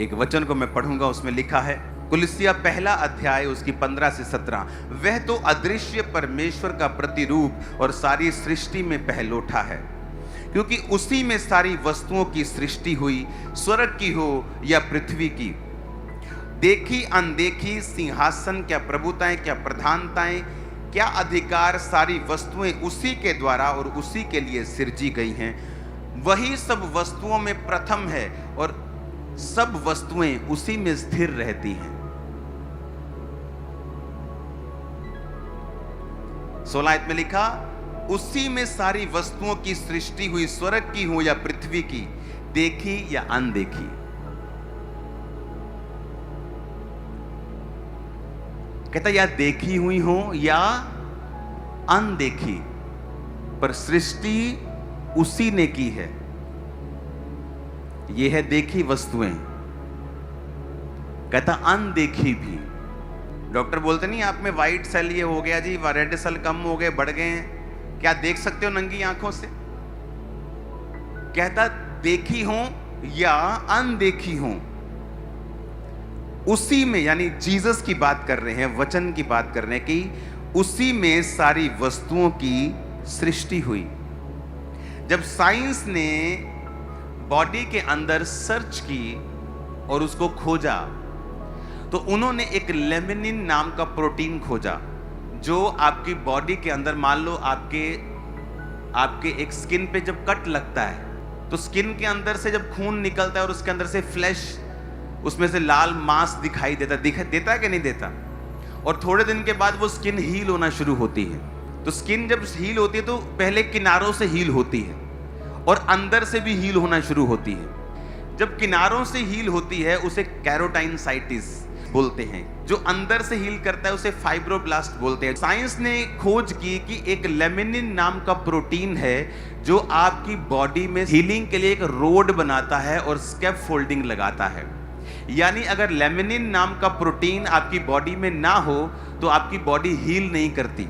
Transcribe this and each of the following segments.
एक वचन को मैं पढ़ूंगा, उसमें लिखा है कुलिसिया पहला अध्याय उसकी 15 से 17, वह तो अदृश्य परमेश्वर का प्रतिरूप और सारी सृष्टि में पहलोठा है, क्योंकि उसी में सारी वस्तुओं की सृष्टि हुई, स्वर्ग की हो या पृथ्वी की, देखी अनदेखी, सिंहासन क्या प्रभुताएं क्या प्रधानताएं क्या अधिकार, सारी वस्तुएं उसी के द्वारा और उसी के लिए सृजी गई हैं। वही सब वस्तुओं में प्रथम है और सब वस्तुएं उसी में स्थिर रहती हैं। 16 आयत में लिखा, उसी में सारी वस्तुओं की सृष्टि हुई, स्वर्ग की हो या पृथ्वी की, देखी या अनदेखी। कहता या देखी हुई हो या अनदेखी, पर सृष्टि उसी ने की है। यह है देखी वस्तुएं। कहता अनदेखी भी। डॉक्टर बोलते नहीं आप में व्हाइट सेल ये हो गया जी, रेड सेल कम हो गए, बढ़ गए हैं, क्या देख सकते हो नंगी आंखों से? कहता देखी हो या अनदेखी हो, उसी में, यानी जीसस की बात कर रहे हैं, वचन की बात कर रहे हैं कि उसी में सारी वस्तुओं की सृष्टि हुई। जब साइंस ने बॉडी के अंदर सर्च की और उसको खोजा, तो उन्होंने एक लेमिनिन नाम का प्रोटीन खोजा, जो आपकी बॉडी के अंदर, मान लो आपके एक स्किन पे जब कट लगता है, तो स्किन के अंदर से जब खून निकलता है और उसके अंदर से फ्लैश, उसमें से लाल मांस दिखाई देता है कि नहीं देता? और थोड़े दिन के बाद वो स्किन हील होना शुरू होती है। तो स्किन जब हील होती है तो पहले किनारों से हील होती है और अंदर से भी हील होना शुरू होती है। जब किनारों से हील होती है उसे कैरोटाइनसाइटिस बोलते हैं, जो अंदर से हील करता है उसे फाइब्रोब्लास्ट बोलते हैं। साइंस ने खोज की कि एक लेमिनिन नाम का प्रोटीन है जो आपकी बॉडी में हीलिंग के लिए एक रोड बनाता है और स्कैफोल्डिंग लगाता है। यानी अगर लेमिनिन नाम का प्रोटीन आपकी बॉडी में ना हो तो आपकी बॉडी हील नहीं करती।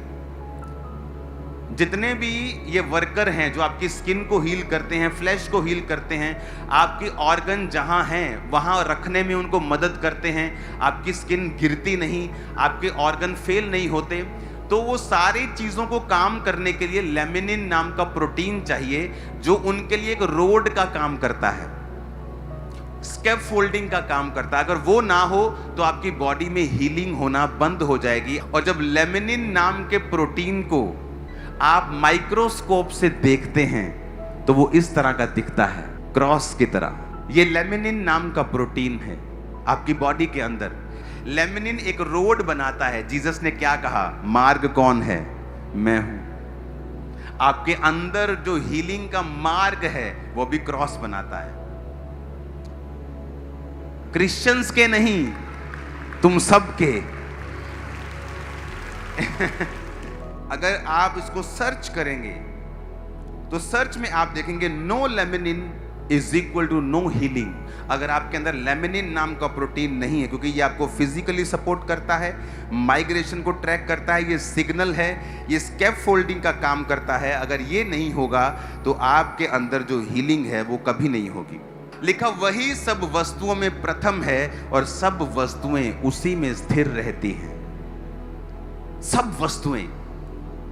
जितने भी ये वर्कर हैं जो आपकी स्किन को हील करते हैं, फ्लैश को हील करते हैं, आपकी ऑर्गन जहां हैं वहां रखने में उनको मदद करते हैं, आपकी स्किन गिरती नहीं, आपके ऑर्गन फेल नहीं होते, तो वो सारी चीजों को काम करने के लिए लेमिनिन नाम का प्रोटीन चाहिए, जो उनके लिए एक रोड का काम करता है, स्कैफोल्डिंग का काम करता है। अगर वो ना हो तो आपकी बॉडी में हीलिंग होना बंद हो जाएगी। और जब लेमिनिन नाम के प्रोटीन को आप माइक्रोस्कोप से देखते हैं तो वो इस तरह का दिखता है, क्रॉस की तरह। ये लेमिनिन नाम का प्रोटीन है आपकी बॉडी के अंदर। लेमिनिन एक रोड बनाता है। जीसस ने क्या कहा? मार्ग कौन है? मैं हूं। आपके अंदर जो हीलिंग का मार्ग है वो भी क्रॉस बनाता है। क्रिश्चियंस के नहीं, तुम सब के। अगर आप इसको सर्च करेंगे तो सर्च में आप देखेंगे no laminin is equal to no healing. अगर आपके अंदर लेमिनिन नाम का प्रोटीन नहीं है, क्योंकि ये आपको फिजिकली सपोर्ट करता है, माइग्रेशन को ट्रैक करता है, ये सिग्नल है, ये स्कैफोल्डिंग का काम करता है, अगर ये नहीं होगा तो आपके अंदर जो हीलिंग है वो कभी नहीं होगी। लिखा वही सब वस्तुओं में प्रथम है और सब वस्तुएं उसी में स्थिर रहती हैं। सब वस्तुएं,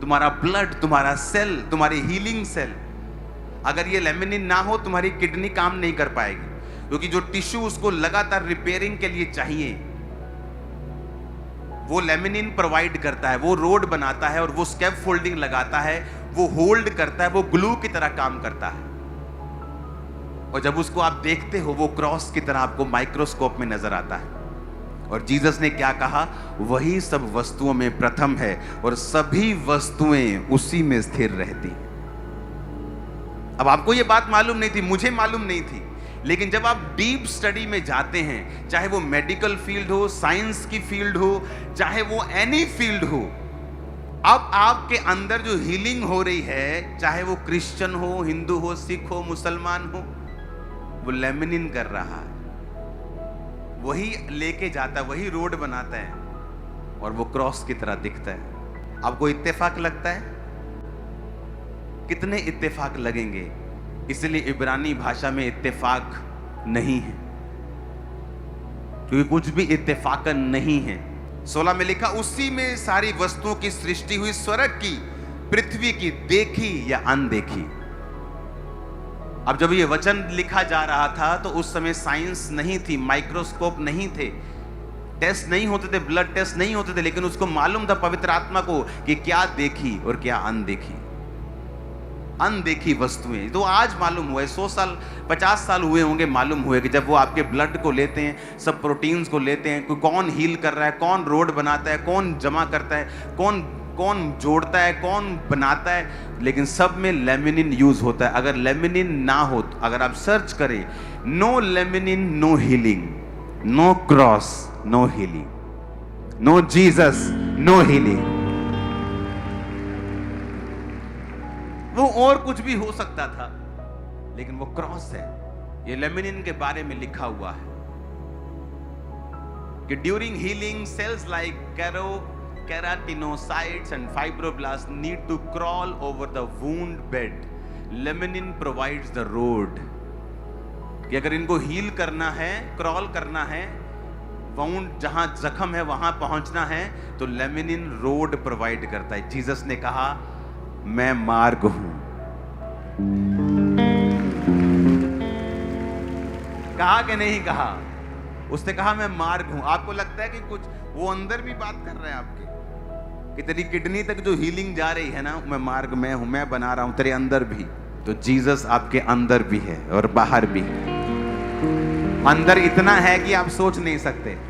तुम्हारा ब्लड, तुम्हारा सेल, तुम्हारी हीलिंग सेल, अगर ये लेमिनिन ना हो तुम्हारी किडनी काम नहीं कर पाएगी, क्योंकि जो टिश्यू उसको लगातार रिपेयरिंग के लिए चाहिए वो लेमिनिन प्रोवाइड करता है, वो रोड बनाता है और वो स्कैफोल्डिंग लगाता है, वो होल्ड करता है, वो ग्लू की तरह काम करता है। और जब उसको आप देखते हो वो क्रॉस की तरह आपको माइक्रोस्कोप में नजर आता है। और जीसस ने क्या कहा? वही सब वस्तुओं में प्रथम है और सभी वस्तुएं उसी में स्थिर रहती। अब आपको ये बात मालूम नहीं थी, मुझे मालूम नहीं थी, लेकिन जब आप डीप स्टडी में जाते हैं, चाहे वो मेडिकल फील्ड हो, साइंस की फील्ड हो, चाहे वो एनी फील्ड हो, अब आपके अंदर जो हीलिंग हो रही है, चाहे वो क्रिश्चियन हो, हिंदू हो, सिख हो, मुसलमान हो, वो लेमिनिन कर रहा है, वही लेके जाता है, वही रोड बनाता है और वो क्रॉस की तरह दिखता है। आपको इत्तेफाक लगता है? कितने इत्तेफाक लगेंगे? इसलिए इब्रानी भाषा में इत्तेफाक नहीं है। क्योंकि कुछ भी इत्तेफाकन नहीं है। 16 में लिखा, उसी में सारी वस्तुओं की सृष्टि हुई, स्वर्ग की, पृथ्वी की, देखी या अनदेखी। अब जब ये वचन लिखा जा रहा था तो उस समय साइंस नहीं थी, माइक्रोस्कोप नहीं थे, टेस्ट नहीं होते थे, ब्लड टेस्ट नहीं होते थे, लेकिन उसको मालूम था पवित्र आत्मा को कि क्या देखी और क्या अनदेखी। अनदेखी वस्तुएं तो आज मालूम हुआ है, 100 साल 50 साल हुए होंगे मालूम हुए कि जब वो आपके ब्लड को लेते हैं, सब प्रोटीन्स को लेते हैं, कौन हील कर रहा है, कौन रोड बनाता है, कौन जमा करता है, कौन कौन जोड़ता है, कौन बनाता है, लेकिन सब में लेमिनिन यूज होता है। अगर लेमिनिन ना हो, अगर आप सर्च करें, no laminin no healing, no cross no healing, no Jesus no healing. वो और कुछ भी हो सकता था, लेकिन वो क्रॉस है। ये लेमिनिन के बारे में लिखा हुआ है कि during healing cells like keratinocytes and fibroblasts need to crawl over the wound bed. Leminin provides the road. कि अगर इनको हील करना है, क्रॉल करना है, वाउंड जहां जख्म है वहां पहुंचना है, तो लेमिनिन रोड प्रोवाइड करता है। जीसस ने कहा, मैं मार्ग हूं। कहा कि नहीं कहा? उसने कहा मैं मार्ग हूं। आपको लगता है कि कुछ वो अंदर भी बात कर रहे हैं आपके, कि तेरी किडनी तक जो हीलिंग जा रही है ना, मैं मार्ग मैं हूं, मैं बना रहा हूं तेरे अंदर भी। तो जीसस आपके अंदर भी है और बाहर भी। अंदर इतना है कि आप सोच नहीं सकते।